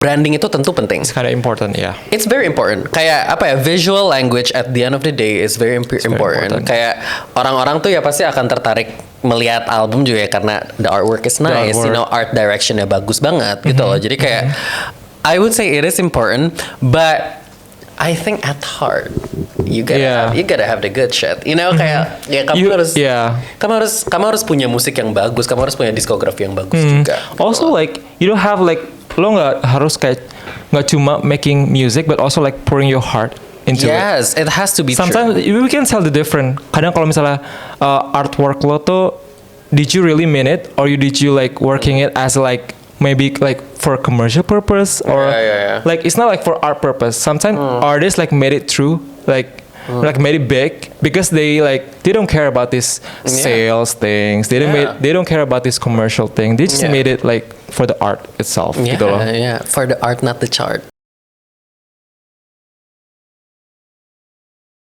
branding itu tentu penting. It's kind of important, yeah. It's very important. Kayak apa ya, visual language at the end of the day is very important. Kayak orang-orang tuh ya pasti akan tertarik melihat album juga ya karena the artwork is nice, you know, art directionnya bagus banget gitu loh. Jadi kayak I would say it is important, but I think at heart you gotta have the good shit. You know, kayak ya kamu harus punya musik yang bagus, kamu harus punya diskografi yang bagus juga. Gitu also loh. like you don't have like lo nggak harus kayak nggak cuma making music but also like pouring your heart into it. Yes, it has to be Sometimes true. we can tell the different. Kadang kalau misalnya artwork lo tuh, did you really mean it or did you like working it as like maybe like for commercial purpose or like it's not like for art purpose. Sometimes artists like made it true, like made it big because they don't care about this sales things. They don't care about this commercial thing. They just made it like for the art itself. Yeah, gitu loh. for the art, not the chart.